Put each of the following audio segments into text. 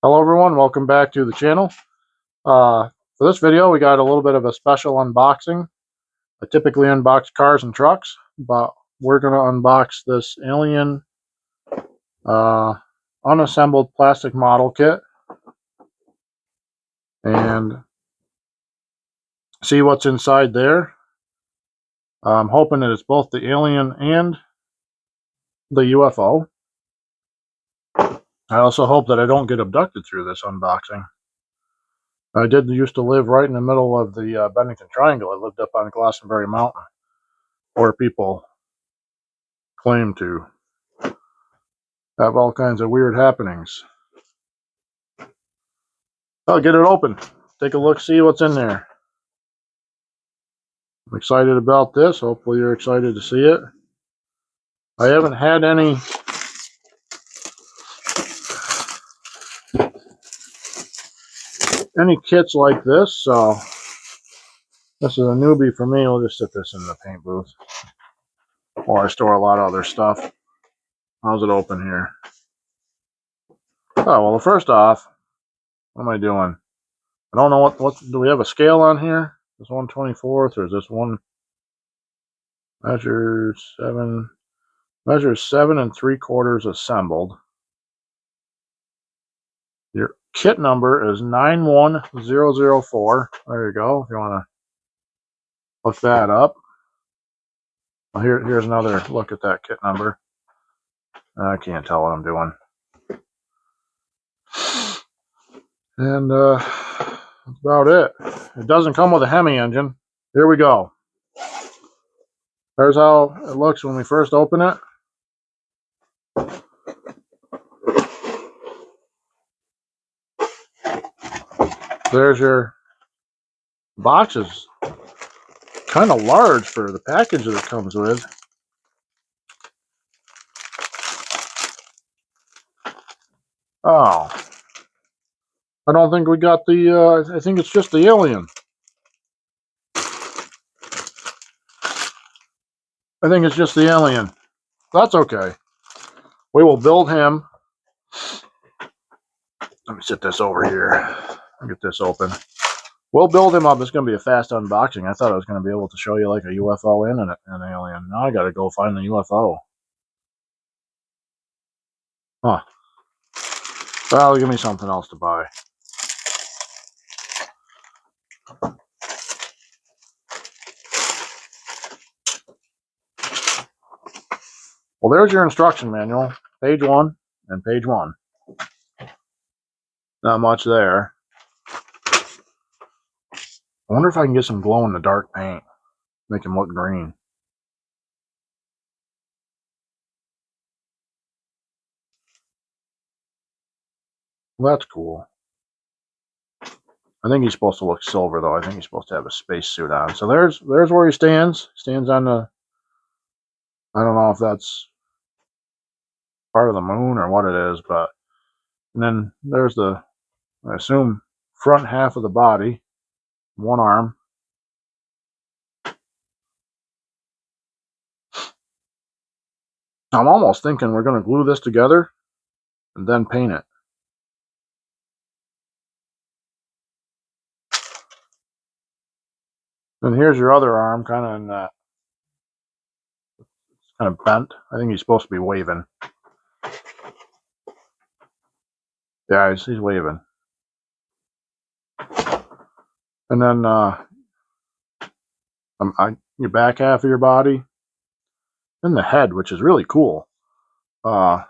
Hello everyone, welcome back to the channel. For this video we got a little bit of a special unboxing. I typically unbox cars and trucks, but we're going to unbox this alien unassembled plastic model kit and see what's inside there. I'm hoping that it's both the alien and the UFO. I also hope that I don't get abducted through this unboxing. I did used to live right in the middle of the Bennington Triangle. I lived up on Glastenbury Mountain, where people claim to have all kinds of weird happenings. I'll get it open. Take a look, see what's in there. I'm excited about this. Hopefully you're excited to see it. I haven't had any kits like this, so this is a newbie for me. We'll just sit this in the paint booth, or I store a lot of other stuff. How's it open here? Oh, well, first off, what am I doing? I don't know what do we have a scale on here? Is this 1/24th, or is this one measures 7 3/4 assembled? Your kit number is 91004. There you go, if you want to look that up. Well, here's another look at that kit number. I can't tell what I'm doing. And that's about it. It doesn't come with a Hemi engine. Here we go. There's how it looks when we first open it. There's your boxes. Kind of large for the package that it comes with. Oh, I don't think we got the, I think it's just the alien. I think it's just the alien. That's okay. We will build him. Let me sit this over here. I'll get this open. We'll build him up. It's going to be a fast unboxing. I thought I was going to be able to show you like a UFO and an alien. Now I got to go find the UFO. Huh. Well, give me something else to buy. Well, there's your instruction manual. Page 1 and page 1. Not much there. I wonder if I can get some glow-in-the-dark paint. Make him look green. Well, that's cool. I think he's supposed to look silver, though. I think he's supposed to have a spacesuit on. So there's where he stands. He stands on the... I don't know if that's part of the moon or what it is, but... And then there's the, I assume, front half of the body. One arm. I'm almost thinking we're going to glue this together and then paint it. And here's your other arm, kind of in that, kind of bent. I think he's supposed to be waving. Yeah, he's waving. And then your back half of your body, and the head, which is really cool. There's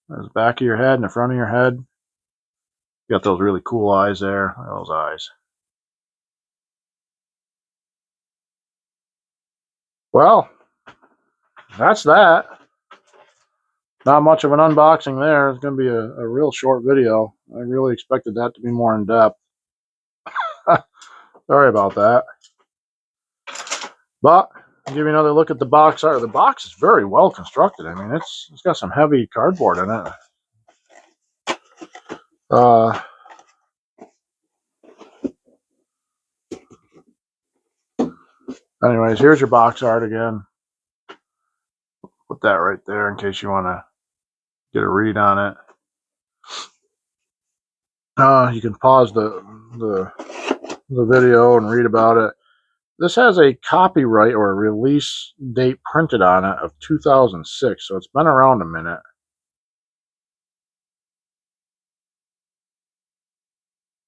the back of your head and the front of your head. You got those really cool eyes there. Look at those eyes. Well, that's that. Not much of an unboxing there. It's going to be a real short video. I really expected that to be more in depth. Sorry about that. But I'll give you another look at the box art. The box is very well constructed. I mean, it's got some heavy cardboard in it. Anyways, here's your box art again. Put that right there in case you want to get a read on it. You can pause the video and read about it. This has a copyright or a release date printed on it of 2006, so it's been around a minute.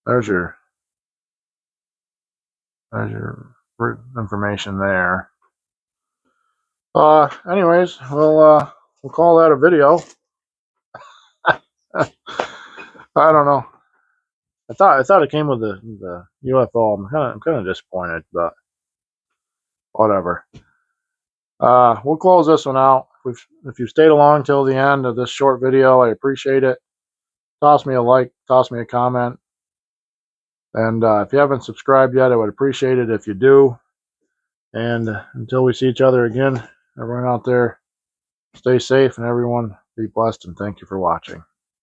There's your information there. Anyways, we'll call that a video. I don't know. I thought it came with the UFO. I'm kind of disappointed, but whatever. We'll close this one out. If you stayed along till the end of this short video, I appreciate it. Toss me a like, toss me a comment, and if you haven't subscribed yet, I would appreciate it if you do. And until we see each other again, everyone out there, stay safe and everyone be blessed, and thank you for watching.